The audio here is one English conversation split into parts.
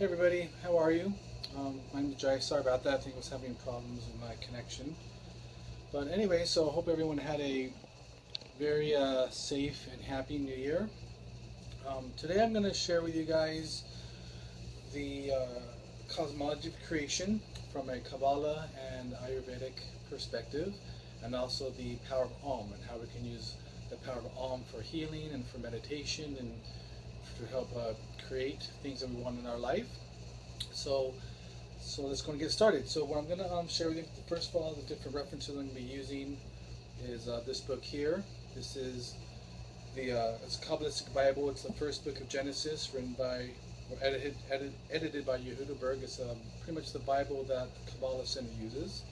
Hey everybody, how are you? My name is Jay. Sorry about that. I think I was having problems with my connection. But anyway, so I hope everyone had a very safe and happy New Year. Today I'm going to share with you guys the cosmology of creation from a Kabbalah and Ayurvedic perspective, and also the power of Om and how we can use the power of Om for healing and for meditation and to help create things that we want in our life. So, so let's go and get started. So what I'm going to share with you, first of all, the different references I'm going to be using is this book here. This is it's a Kabbalistic Bible. It's the first book of Genesis, written by, or edited by Yehuda Berg. It's pretty much the Bible that the Kabbalah Center uses.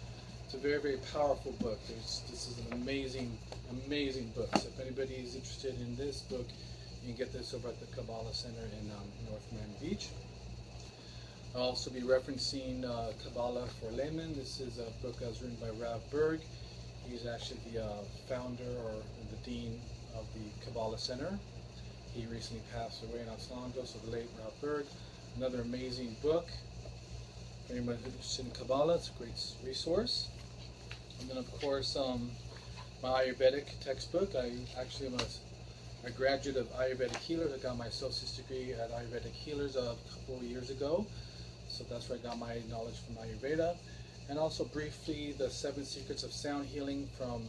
It's a very, very powerful book. This is an amazing, amazing book. So if anybody is interested in this book, you can get this over at the Kabbalah Center in North Miami Beach. I'll also be referencing Kabbalah for Laymen. This is a book that was written by Rav Berg. He's actually the founder or the dean of the Kabbalah Center. He recently passed away not so long ago, so the late Rav Berg. Another amazing book. For anyone who's interested in Kabbalah, it's a great resource. And then of course my Ayurvedic textbook. I actually am a graduate of Ayurvedic Healers. I got my associate's degree at Ayurvedic Healers a couple of years ago. So that's where I got my knowledge from Ayurveda. And also briefly, The 7 Secrets of Sound Healing from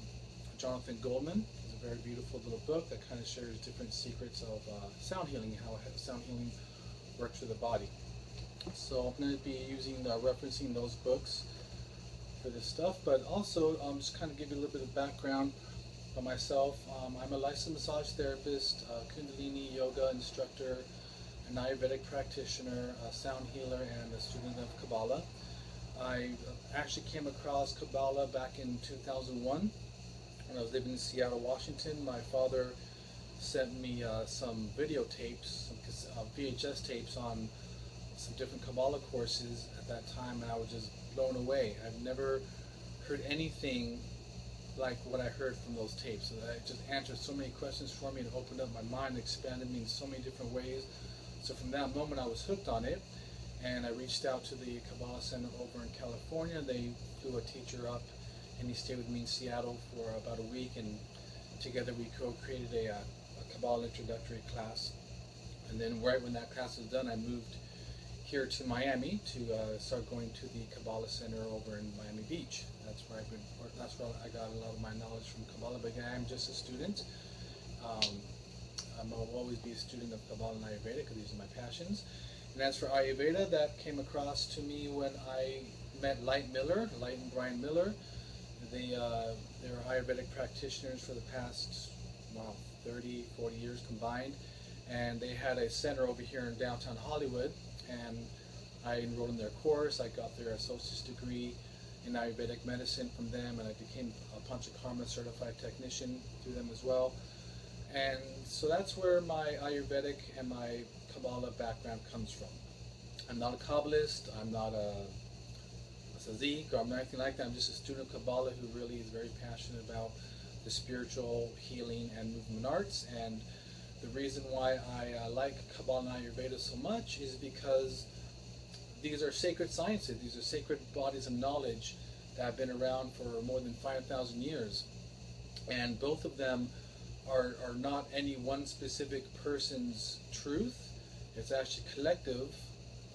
Jonathan Goldman. It's a very beautiful little book that kind of shares different secrets of sound healing, how sound healing works for the body. So I'm going to be referencing those books for this stuff, but also just kind of give you a little bit of background on myself. I'm a licensed massage therapist, Kundalini yoga instructor, an Ayurvedic practitioner, a sound healer, and a student of Kabbalah. I actually came across Kabbalah back in 2001 when I was living in Seattle, Washington. My father sent me some videotapes, some VHS tapes on some different Kabbalah courses at that time, and I was just blown away. I've never heard anything like what I heard from those tapes. So it just answered so many questions for me and opened up my mind, expanded me in so many different ways. So from that moment I was hooked on it, and I reached out to the Kabbalah Center over in California. They flew a teacher up and he stayed with me in Seattle for about a week, and together we co-created a Kabbalah introductory class. And then right when that class was done, I moved here to Miami to start going to the Kabbalah Center over in Miami Beach. That's where I got a lot of my knowledge from Kabbalah, but I'm just a student. I'll always be a student of Kabbalah and Ayurveda because these are my passions. And as for Ayurveda, that came across to me when I met Light and Brian Miller. They were Ayurvedic practitioners for the past, 30, 40 years combined. And they had a center over here in downtown Hollywood. And I enrolled in their course. I got their associate's degree in Ayurvedic medicine from them, and I became a Panchakarma certified technician through them as well. And so that's where my Ayurvedic and my Kabbalah background comes from. I'm not a Kabbalist, I'm not a Sazik, or I'm not anything like that. I'm just a student of Kabbalah who really is very passionate about the spiritual, healing, and movement arts. And the reason why I like Kabbalah and Ayurveda so much is because these are sacred sciences. These are sacred bodies of knowledge that have been around for more than 5,000 years. And both of them are not any one specific person's truth. It's actually collective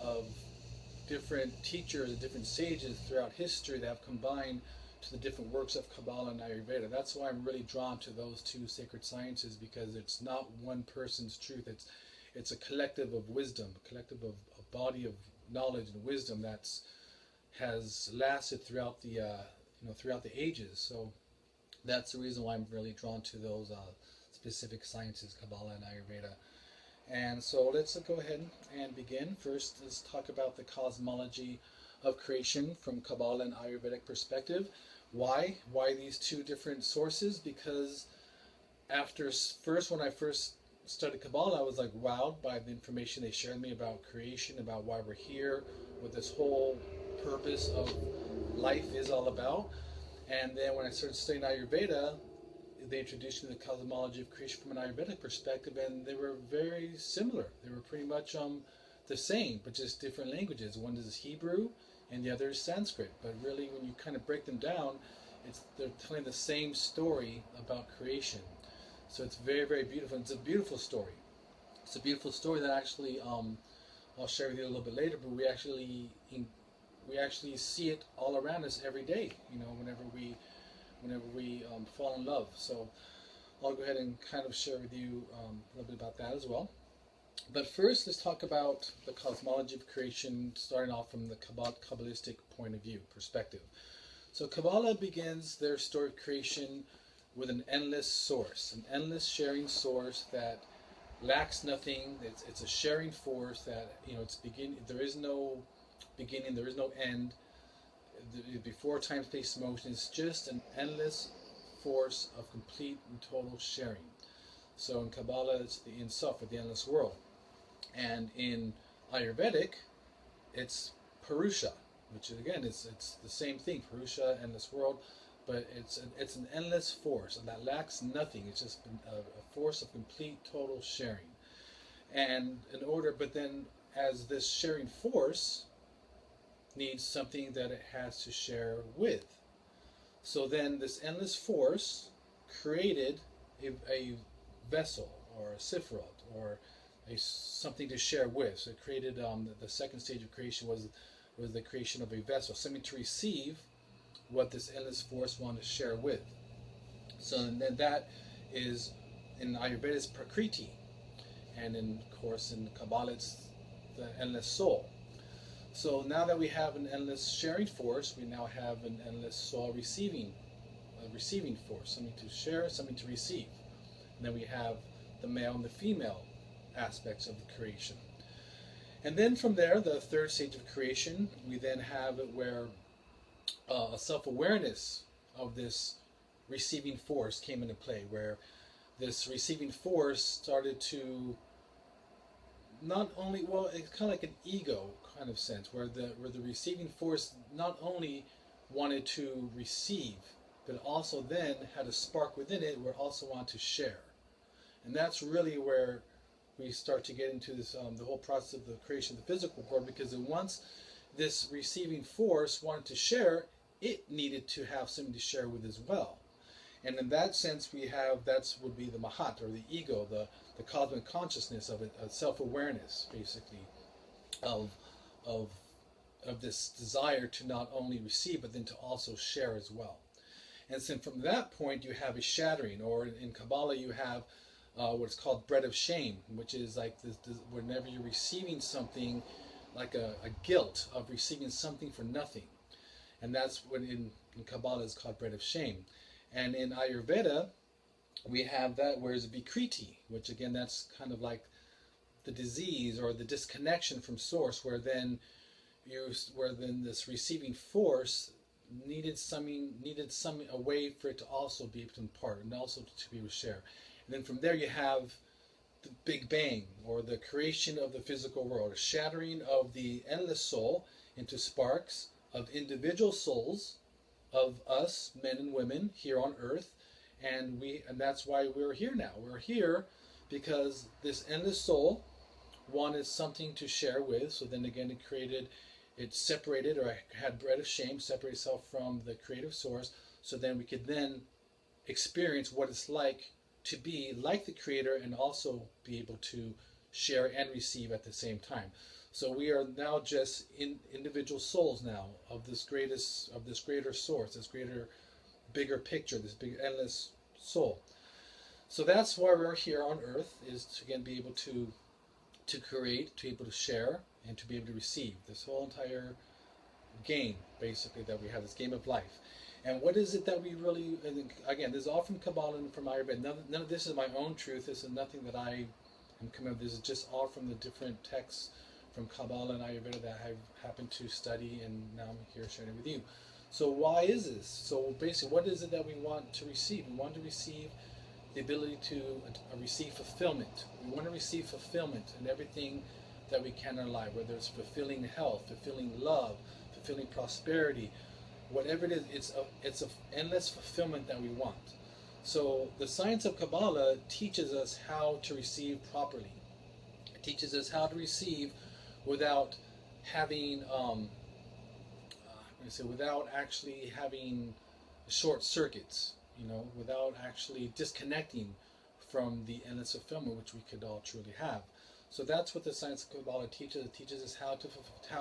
of different teachers and different sages throughout history that have combined to the different works of Kabbalah and Ayurveda. That's why I'm really drawn to those two sacred sciences, because it's not one person's truth. It's a collective of wisdom, a collective of a body of knowledge and wisdom that's has lasted throughout the throughout the ages. So that's the reason why I'm really drawn to those specific sciences, Kabbalah and Ayurveda. And so let's go ahead and begin. First, let's talk about the cosmology of creation from Kabbalah and Ayurvedic perspective. Why? Why these two different sources? Because when I first studied Kabbalah, I was like wowed by the information they shared me about creation, about why we're here, what this whole purpose of life is all about. And then when I started studying Ayurveda, they introduced me to the cosmology of creation from an Ayurvedic perspective, and they were very similar. They were pretty much the same, but just different languages. One is Hebrew and the other is Sanskrit. But really, when you kind of break them down, they're telling the same story about creation. So it's very, very beautiful. It's a beautiful story. It's a beautiful story that actually I'll share with you a little bit later. But we actually see it all around us every day. You know, whenever we fall in love. So I'll go ahead and kind of share with you a little bit about that as well. But first, let's talk about the cosmology of creation, starting off from the Kabbalistic point of view, perspective. So Kabbalah begins their story of creation with an endless source, an endless sharing source that lacks nothing. It's a sharing force that, you know, there is no beginning, there is no end. Before time, space, motion, it's just an endless force of complete and total sharing. So in Kabbalah, it's the Ein Sof, or the endless world. And in Ayurvedic, it's Purusha, which is, again, it's the same thing, Purusha, endless world, but it's an endless force and that lacks nothing. It's just a force of complete, total sharing. And but then as this sharing force needs something that it has to share with. So then this endless force created a vessel or a sifrot or something to share with. So it created the second stage of creation was the creation of a vessel, something to receive what this endless force wanted to share with. So then that is, in Ayurveda, it's Prakriti, and of course in Kabbalah it's the endless soul. So now that we have an endless sharing force, we now have an endless soul receiving force, something to share, something to receive. And then we have the male and the female aspects of the creation. And then from there, the third stage of creation, we then have it where a self-awareness of this receiving force came into play, where this receiving force started to not only, well, it's kind of like an ego kind of sense, where the receiving force not only wanted to receive, but also then had a spark within it where it also wanted to share. And that's really where we start to get into this the whole process of the creation of the physical world, because once this receiving force wanted to share, it needed to have something to share with as well. And in that sense, that would be the Mahat, or the ego, the cosmic consciousness of it, self-awareness, basically, of this desire to not only receive, but then to also share as well. And so from that point, you have a shattering, or in Kabbalah, you have what's called bread of shame, which is like this, whenever you're receiving something, like a guilt of receiving something for nothing. And that's when in Kabbalah is called bread of shame. And in Ayurveda, we have that, whereas Vikriti, which again, that's kind of like the disease or the disconnection from source, where then this receiving force needed a way for it to also be able to impart and also to be able to share. And then from there you have the Big Bang, or the creation of the physical world, a shattering of the endless soul into sparks of individual souls of us, men and women, here on Earth. And that's why we're here now. We're here because this endless soul wanted something to share with. So then again, it separated, or had bread of shame, separated itself from the creative source. So then we could then experience what it's like to be like the Creator and also be able to share and receive at the same time. So we are now just individual souls now of this greater source, this greater, bigger picture, this big endless soul. So that's why we're here on Earth, is to again be able to create, to be able to share, and to be able to receive. This whole entire game, basically, that we have, this game of life. And what is it that we really, and again, this is all from Kabbalah and from Ayurveda. None of this is my own truth. This is nothing that I am coming up with. This is just all from the different texts from Kabbalah and Ayurveda that I've happened to study, and now I'm here sharing it with you. So why is this? So basically, what is it that we want to receive? We want to receive the ability to receive fulfillment. We want to receive fulfillment in everything that we can in our life, whether it's fulfilling health, fulfilling love, fulfilling prosperity, whatever it is. It's an endless fulfillment that we want. So the science of Kabbalah teaches us how to receive properly. It teaches us how to receive without having, without actually having short circuits, without actually disconnecting from the endless fulfillment which we could all truly have. So that's what the science of Kabbalah teaches. It teaches us how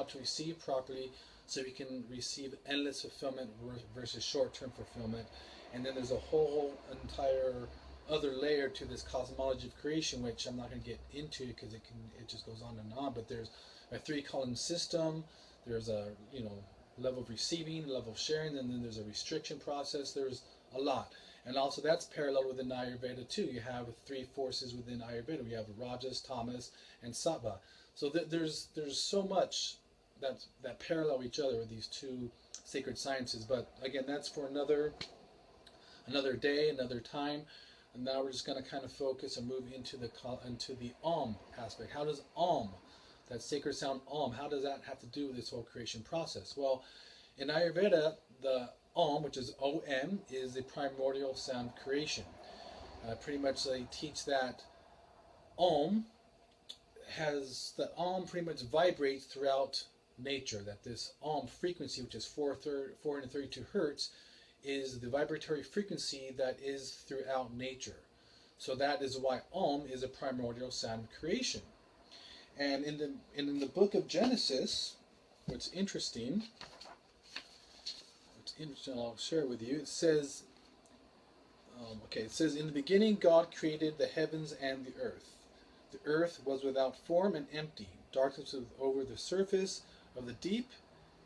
to receive properly, so we can receive endless fulfillment versus short-term fulfillment. And then there's a whole entire other layer to this cosmology of creation, which I'm not going to get into because it just goes on and on. But there's a three-column system. There's a level of receiving, level of sharing, and then there's a restriction process. There's a lot. And also that's parallel within Ayurveda too. You have three forces within Ayurveda. You have Rajas, Tamas, and Sattva. So there's so much that parallel each other with these two sacred sciences. But again, that's for another day, another time. And now we're just going to kind of focus and move into the Om aspect. How does Om, that sacred sound Om, how does that have to do with this whole creation process? Well, in Ayurveda, the Om, which is OM, is the primordial sound of creation. Pretty much they teach that Om pretty much vibrates throughout nature, that this Om frequency, which is 432 hertz, is the vibratory frequency that is throughout nature. So that is why Om is a primordial sound of creation. And in the book of Genesis, what's interesting, I'll share with you. It says, in the beginning God created the heavens and the earth. The earth was without form and empty. Darkness was over the surface of the deep,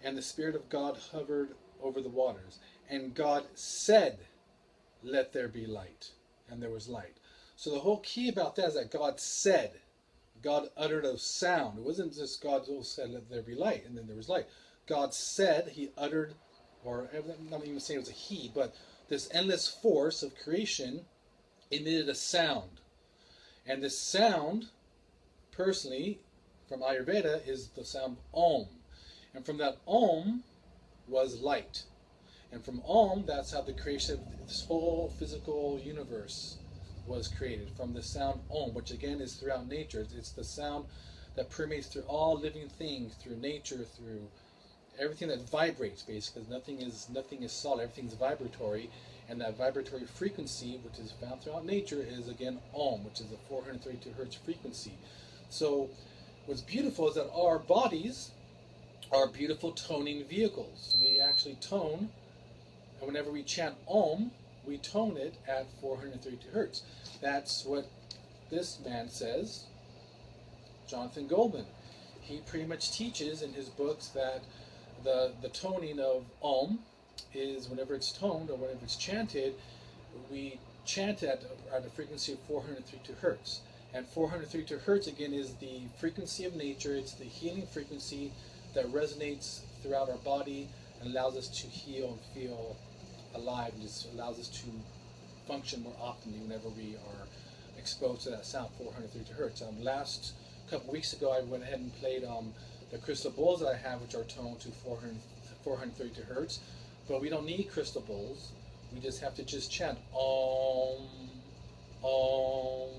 and the Spirit of God hovered over the waters. And God said, "Let there be light." And there was light. So the whole key about that is that God said. God uttered a sound. It wasn't just God said, "Let there be light," and then there was light. God said, He uttered, or I'm not even saying it was a He, but this endless force of creation emitted a sound. And this sound, personally, from Ayurveda, is the sound Om. And from that Om was light. And from Om, that's how the creation of this whole physical universe was created, from the sound Om, which again is throughout nature. It's the sound that permeates through all living things, through nature, through everything that vibrates, basically. Nothing is solid, everything's vibratory, and that vibratory frequency, which is found throughout nature, is again Om, which is the 432 hertz frequency. So what's beautiful is that our bodies are beautiful toning vehicles. We actually tone, and whenever we chant Om, we tone it at 432 hertz. That's what this man says, Jonathan Goldman. He pretty much teaches in his books that the toning of Om is, whenever it's toned or whenever it's chanted, we chant at a frequency of 432 hertz. And 432 hertz, again, is the frequency of nature. It's the healing frequency that resonates throughout our body and allows us to heal and feel alive, and just allows us to function more optimally whenever we are exposed to that sound, 432 hertz. Last couple weeks ago, I went ahead and played the crystal bowls that I have, which are toned to 432 hertz. But we don't need crystal bowls. We just have to just chant Om, Om,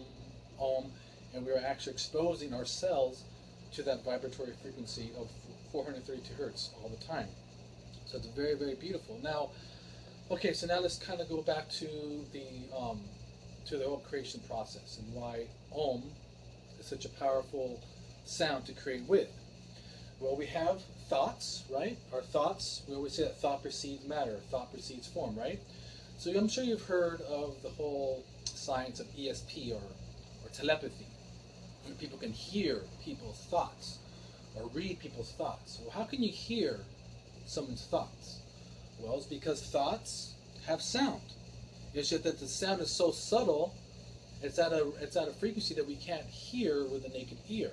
Om, and we're actually exposing ourselves to that vibratory frequency of 432 hertz all the time. So it's very, very beautiful. Now, okay, so now let's kind of go back to the whole creation process and why Om is such a powerful sound to create with. Well, we have thoughts, right? Our thoughts, we always say that thought precedes matter, thought precedes form, right? So I'm sure you've heard of the whole science of ESP or telepathy, where people can hear people's thoughts or read people's thoughts. Well, how can you hear someone's thoughts? Well, it's because thoughts have sound. It's just that the sound is so subtle, it's at a frequency that we can't hear with the naked ear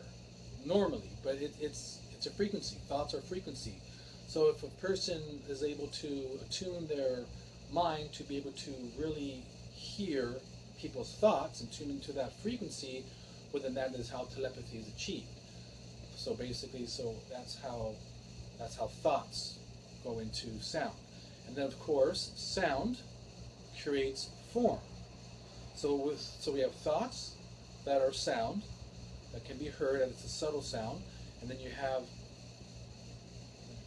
normally, but it's a frequency. Thoughts are frequency. So if a person is able to attune their mind to be able to really hear people's thoughts and tune into that frequency, well, then that is how telepathy is achieved. So basically, that's how thoughts go into sound. And then of course, sound creates form. So we have thoughts that are sound, that can be heard, and it's a subtle sound. and then you have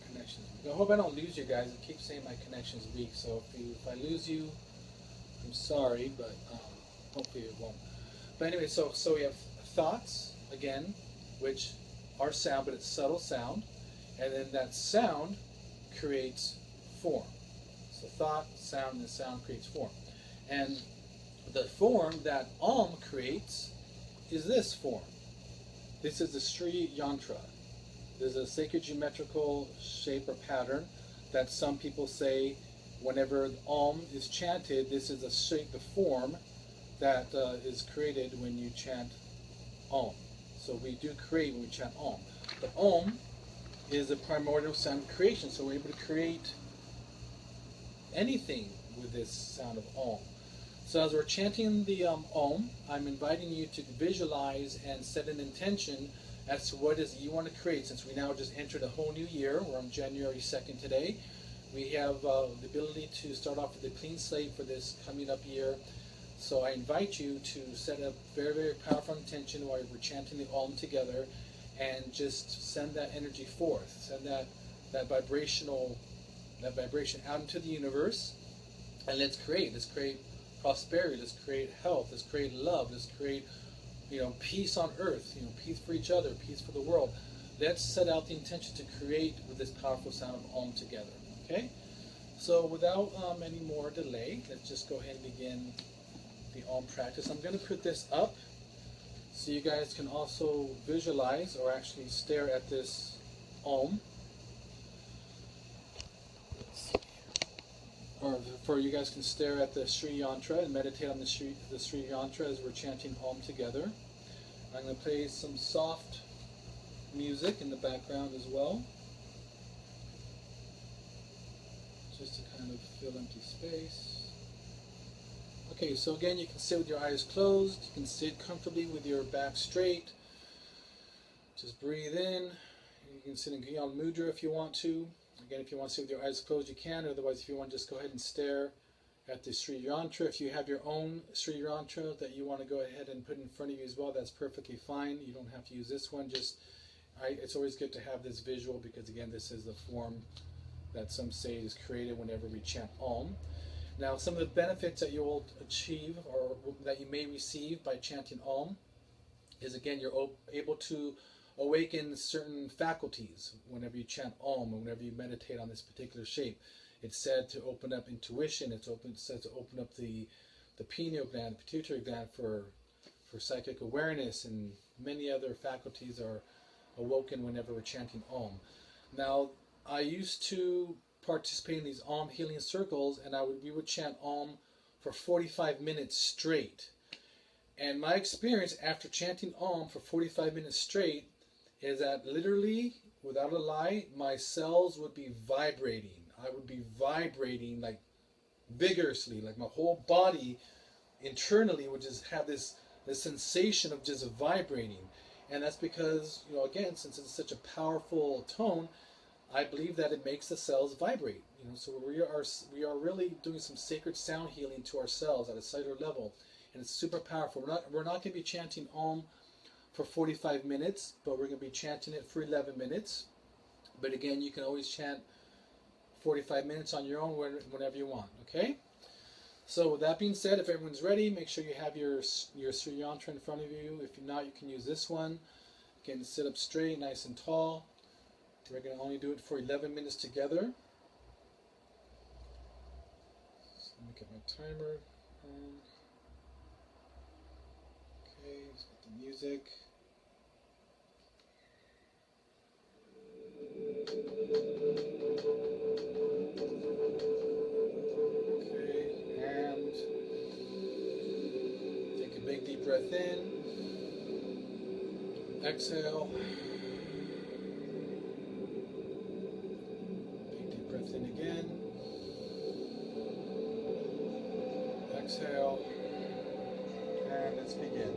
connections. I hope I don't lose you guys. I keep saying my connection's weak, so if I lose you, I'm sorry, but hopefully it won't. But anyway, so we have thoughts again, which are sound, but it's subtle sound, and then that sound creates form. So thought, sound, and sound creates form, and the form that creates is this form. This is the Sri Yantra. There's a sacred geometrical shape or pattern that some people say whenever Om is chanted, this is a shape, the form that is created when you chant Om. So we do create when we chant Om. But Om is a primordial sound of creation, so we're able to create anything with this sound of Om. So as we're chanting the Om, I'm inviting you to visualize and set an intention as to what it is you want to create. Since we now just entered a whole new year, we're on January 2nd today, we have the ability to start off with a clean slate for this coming up year. So I invite you to set a very, very powerful intention while we're chanting the Om together, and just send that energy forth, send that vibration out into the universe, and let's create prosperity, let's create health, let's create love, let's create peace on earth, peace for each other, peace for the world. Let's set out the intention to create with this powerful sound of Om together. Okay? So without any more delay, let's just go ahead and begin the Om practice. I'm going to put this up so you guys can also visualize or actually stare at this Om. Or for you guys can stare at the Sri Yantra and meditate on the Sri Yantra as we're chanting Om together. I'm going to play some soft music in the background as well, just to kind of fill empty space. Okay, so again, you can sit with your eyes closed. You can sit comfortably with your back straight. Just breathe in. You can sit in Gyan Mudra if you want to. Again, if you want to sit with your eyes closed, you can. Otherwise, if you want, just go ahead and stare at the Sri Yantra. If you have your own Sri Yantra that you want to go ahead and put in front of you as well, that's perfectly fine. You don't have to use this one. It's always good to have this visual because, again, this is the form that some say is created whenever we chant Om. Now, some of the benefits that you will achieve or that you may receive by chanting Om is, again, you're able to awaken certain faculties whenever you chant Om or whenever you meditate on this particular shape. It's said to open up intuition. It's said to open up the pineal gland, the pituitary gland for psychic awareness, and many other faculties are awoken whenever we're chanting Om. Now, I used to participate in these Om healing circles, and we would chant Om for 45 minutes straight. And my experience after chanting Om for 45 minutes straight is that literally, without a lie, my cells would be vibrating. I would be vibrating like vigorously, like my whole body internally would just have this sensation of just vibrating. And that's because, again, since it's such a powerful tone, I believe that it makes the cells vibrate. So we are really doing some sacred sound healing to our cells at a cellular level, and it's super powerful. We're not going to be chanting Om for 45 minutes, but we're going to be chanting it for 11 minutes. But again, you can always chant 45 minutes on your own whenever you want. Okay. So with that being said, if everyone's ready, make sure you have your Sri Yantra in front of you. If not, you can use this one. Again, sit up straight, nice and tall. We're going to only do it for 11 minutes together. So let me get my timer on. Okay, let's get the music. Okay, and take a big deep breath in. Exhale. Big deep breath in again. Exhale. And let's begin.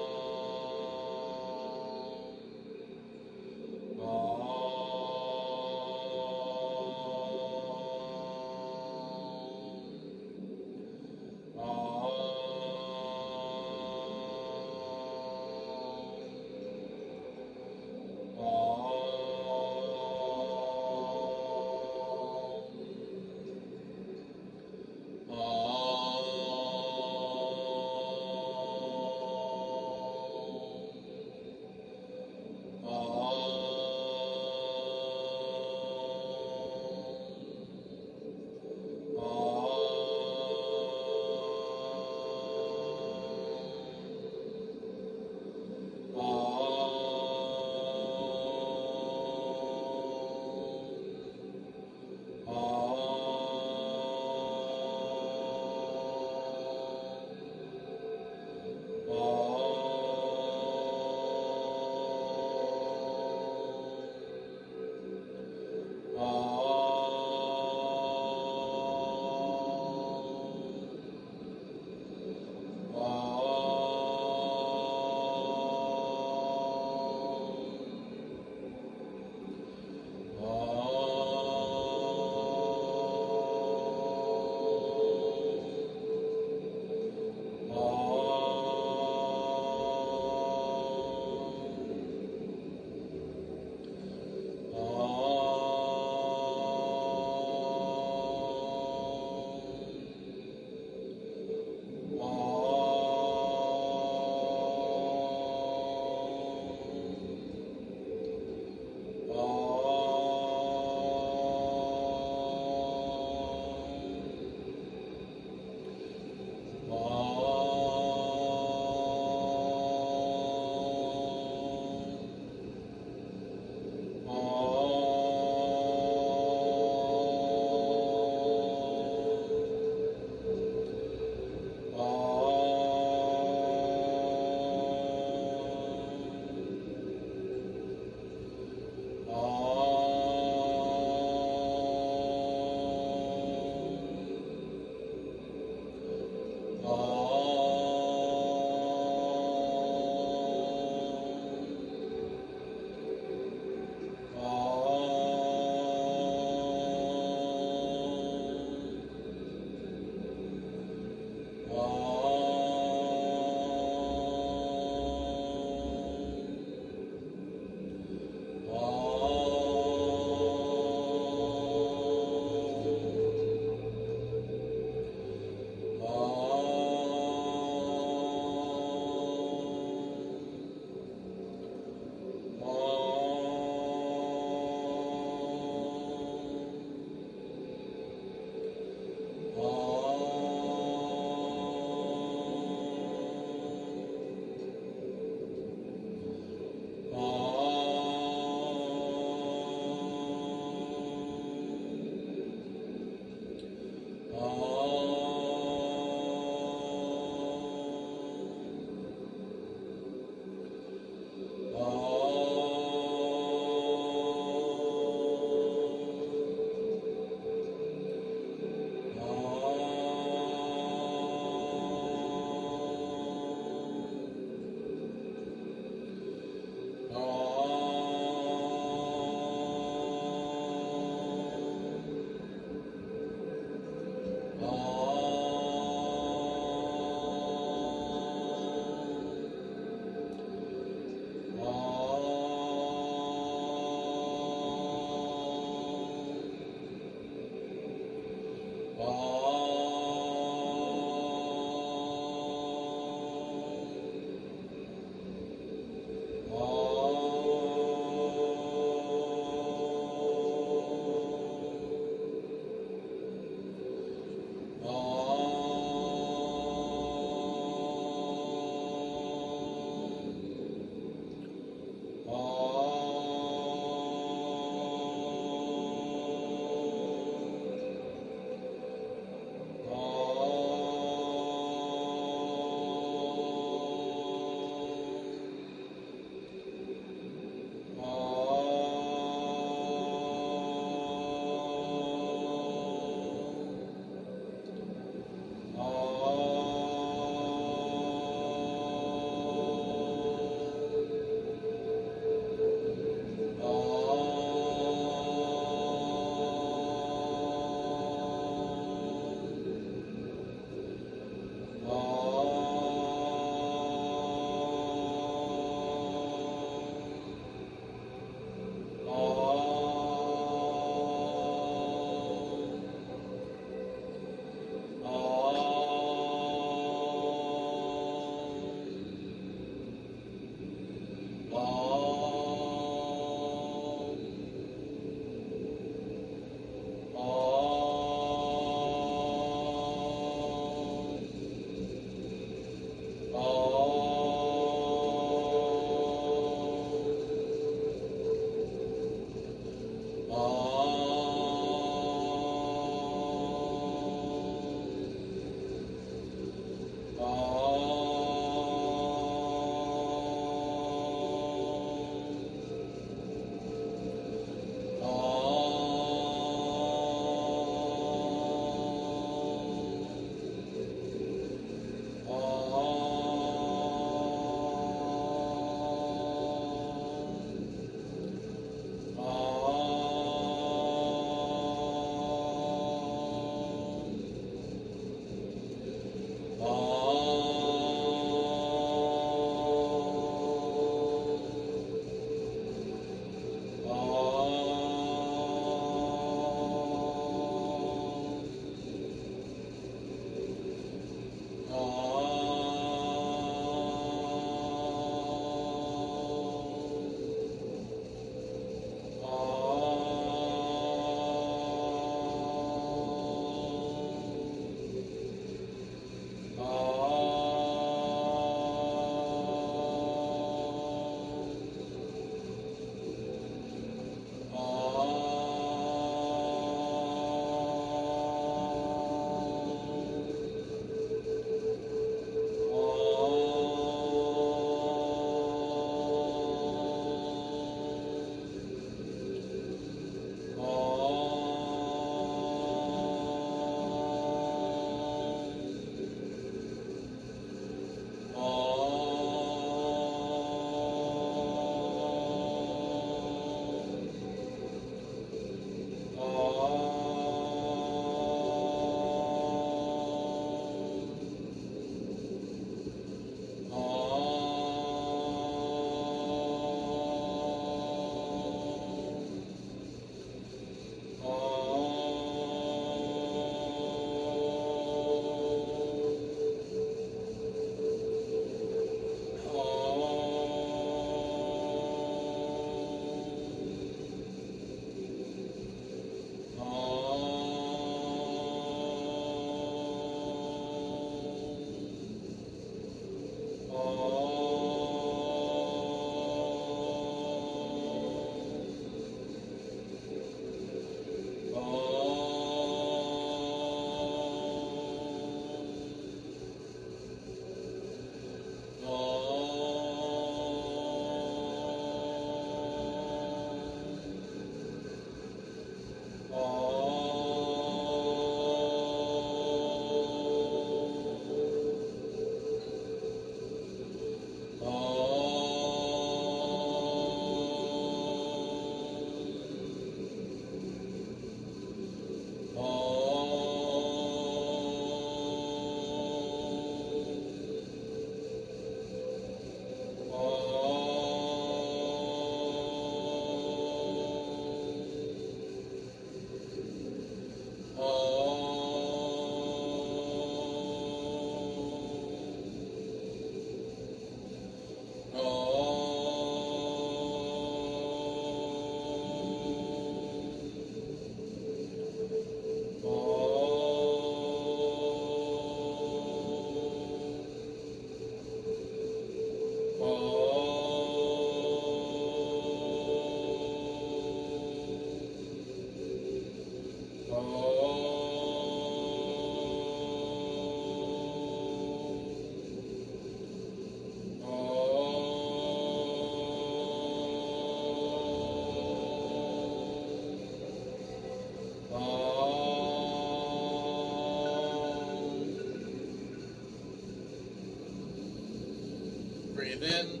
in,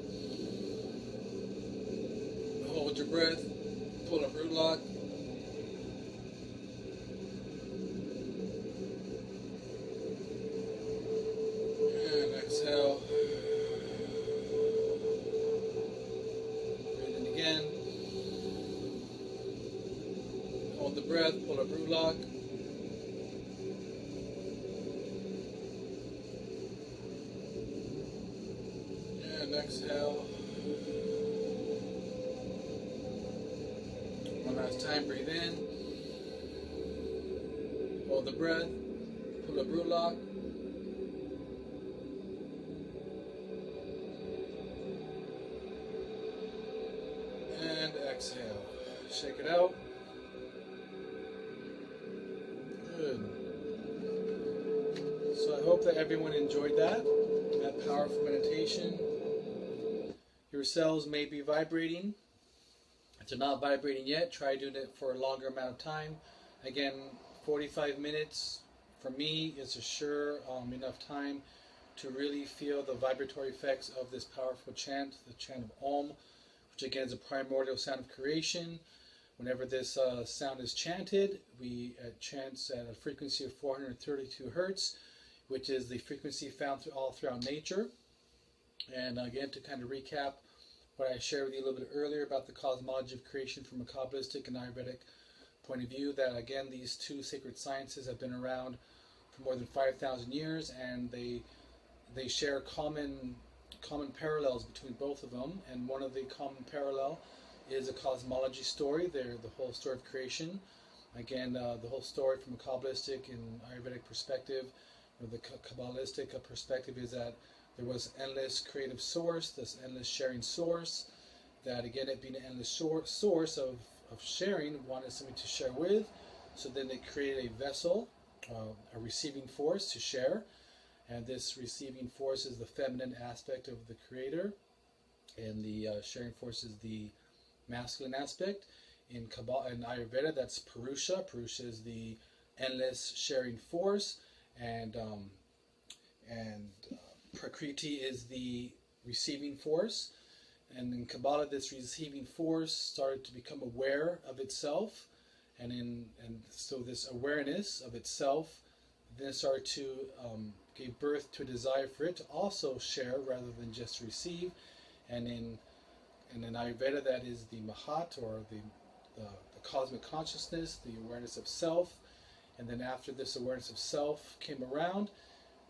hold your breath, pull up root lock. And exhale. Breathe in again. Hold the breath, pull up root lock. And exhale. One last time, breathe in. Hold the breath, pull up root lock. And exhale. Shake it out. Good. So I hope that everyone enjoyed that powerful meditation. Your cells may be vibrating. If they're not vibrating yet, try doing it for a longer amount of time. Again, 45 minutes for me is a sure enough time to really feel the vibratory effects of this powerful chant, the chant of Om, which again is a primordial sound of creation. Whenever this sound is chanted, we chant at a frequency of 432 hertz, which is the frequency found all throughout nature. And again, to kind of recap what I shared with you a little bit earlier about the cosmology of creation from a Kabbalistic and Ayurvedic point of view, that again, these two sacred sciences have been around for more than 5,000 years, and they share common parallels between both of them. And one of the common parallel is a cosmology story. They're the whole story of creation. Again, the whole story from a Kabbalistic and Ayurvedic perspective, or the Kabbalistic perspective, is that there was endless creative source, this endless sharing source, that again, it being an endless source of sharing, wanted something to share with. So then they created a vessel, a receiving force to share. And this receiving force is the feminine aspect of the creator, and the sharing force is the masculine aspect. In Ayurveda, that's Purusha. Purusha is the endless sharing force, and Prakriti is the receiving force. And in Kabbalah, this receiving force started to become aware of itself, and so this awareness of itself then started to give birth to a desire for it to also share rather than just receive. And in Ayurveda, that is the Mahat, or the cosmic consciousness, the awareness of self. And then after this awareness of self came around,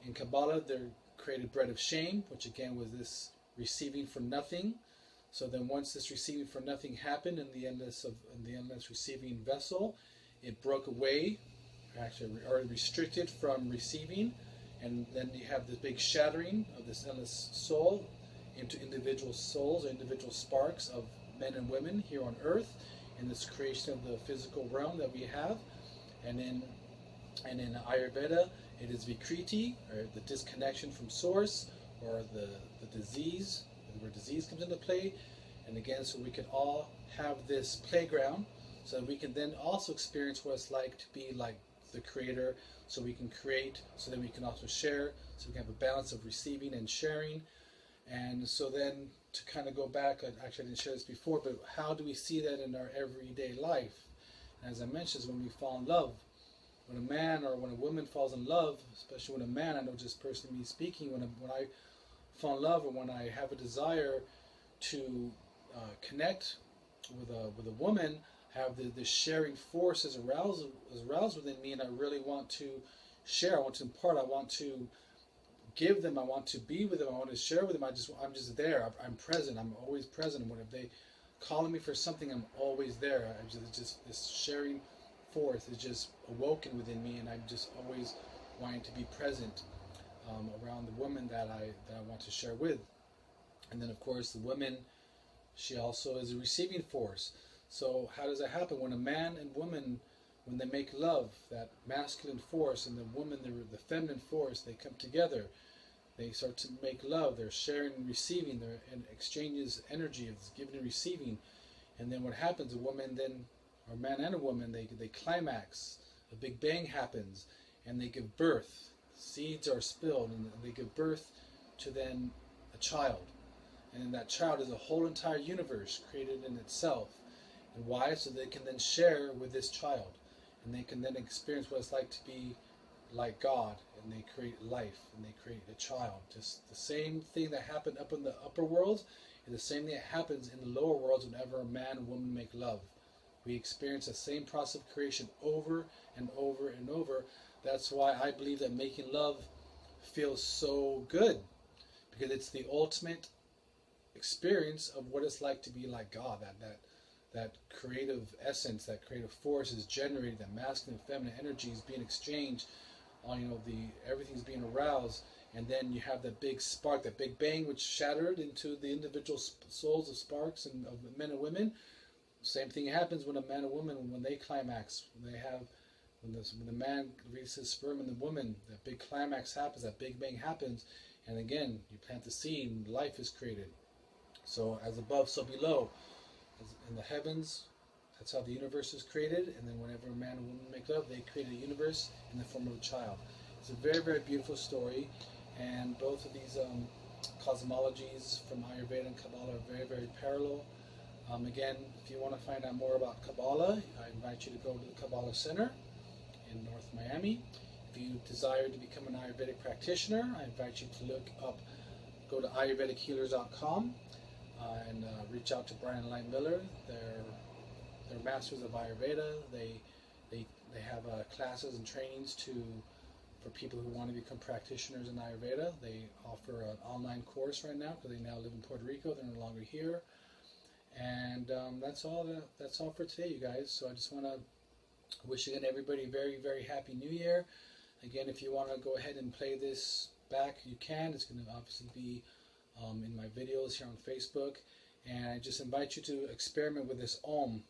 in Kabbalah, they're created bread of shame, which again was this receiving for nothing. So then once this receiving for nothing happened in the endless receiving vessel, it broke away, actually or restricted from receiving, and then you have this big shattering of this endless soul into individual souls or individual sparks of men and women here on earth in this creation of the physical realm that we have. And in Ayurveda, it is Vikriti, or the disconnection from source, or the disease, where disease comes into play. And again, so we can all have this playground, so that we can then also experience what it's like to be like the creator, so we can create, so that we can also share, so we can have a balance of receiving and sharing. And so then, to kind of go back, actually I didn't share this before, but how do we see that in our everyday life? And as I mentioned, is when we fall in love. When a man or when a woman falls in love, especially when a man, I know just personally me speaking, when I fall in love, or when I have a desire to connect with a woman, have the sharing force is aroused within me, and I really want to share, I want to impart, I want to give them, I want to be with them, I want to share with them. I'm just there. I'm present. I'm always present. And if they call me for something, I'm always there. Just this sharing force is just awoken within me, and I'm just always wanting to be present around the woman that I want to share with. And then of course the woman, she also is a receiving force. So how does that happen? When a man and woman, when they make love, that masculine force and the woman, the feminine force, they come together, they start to make love, they're sharing and receiving, they're in exchanges energy of giving and receiving. And then what happens, a woman then, or a man and a woman, they climax, a big bang happens, and they give birth. Seeds are spilled, and they give birth to then a child. And that child is a whole entire universe created in itself. And why? So they can then share with this child. And they can then experience what it's like to be like God. And they create life. And they create a child. Just the same thing that happened up in the upper worlds is the same thing that happens in the lower worlds whenever a man and woman make love. We experience the same process of creation over and over and over. That's why I believe that making love feels so good. Because it's the ultimate experience of what it's like to be like God. That creative essence, that creative force is generated, that masculine and feminine energy is being exchanged, everything's being aroused, and then you have that big spark, that big bang, which shattered into the individual souls of sparks and of men and women. Same thing happens when a man and woman, when they climax, when the man releases sperm in the woman, that big climax happens, that big bang happens, and again, you plant the seed and life is created. So as above, so below. As in the heavens, that's how the universe is created, and then whenever a man and woman make love, they create a universe in the form of a child. It's a very, very beautiful story, and both of these cosmologies from Ayurveda and Kabbalah are very, very parallel. Again, if you want to find out more about Kabbalah, I invite you to go to the Kabbalah Center in North Miami. If you desire to become an Ayurvedic practitioner, I invite you to go to ayurvedichealers.com and reach out to Brian and Light Miller. They're masters of Ayurveda. They have classes and trainings for people who want to become practitioners in Ayurveda. They offer an online course right now because they now live in Puerto Rico. They're no longer here. And that's all for today, you guys. So I just want to wish again everybody a very, very happy New Year. Again, if you want to go ahead and play this back, you can. It's going to obviously be in my videos here on Facebook. And I just invite you to experiment with this Om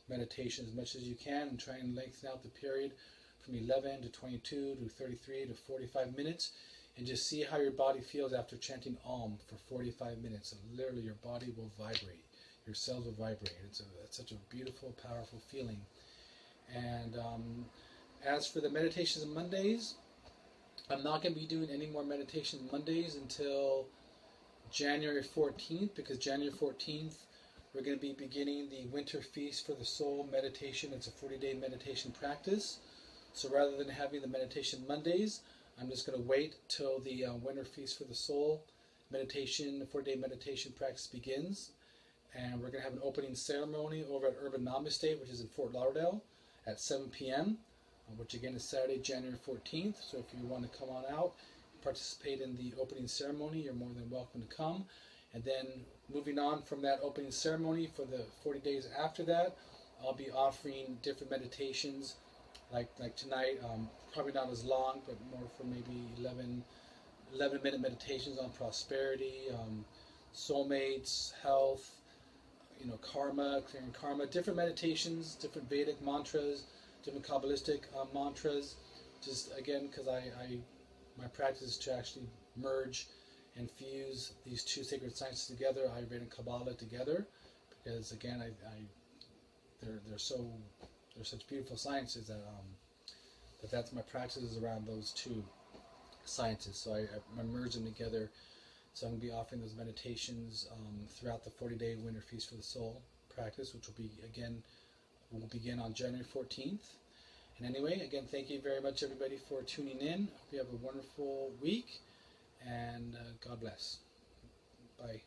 meditation as much as you can and try and lengthen out the period from 11 to 22 to 33 to 45 minutes. And just see how your body feels after chanting Om for 45 minutes. And literally your body will vibrate. Your cells will vibrate. It's such a beautiful, powerful feeling. And as for the meditations on Mondays, I'm not going to be doing any more meditation Mondays until January 14th, because January 14th we're going to be beginning the Winter Feast for the Soul meditation. It's a 40-day meditation practice. So rather than having the meditation Mondays, I'm just going to wait till the Winter Feast for the Soul meditation, 40-day meditation practice begins. And we're going to have an opening ceremony over at Urban Namaste, which is in Fort Lauderdale, at 7 p.m., which again is Saturday, January 14th. So if you want to come on out, participate in the opening ceremony, you're more than welcome to come. And then moving on from that opening ceremony for the 40 days after that, I'll be offering different meditations like tonight, probably not as long, but more for maybe 11-minute meditations on prosperity, soulmates, health, karma, clearing karma, different meditations, different Vedic mantras, different Kabbalistic mantras. Just again, because my practice is to actually merge and fuse these two sacred sciences together, Ayurveda and Kabbalah together, because again, they're such beautiful sciences that that's my practice is around those two sciences. So I merge them together. So I'm going to be offering those meditations throughout the 40-day Winter Feast for the Soul practice, which will begin on January 14th. And anyway, again, thank you very much, everybody, for tuning in. Hope you have a wonderful week, and God bless. Bye.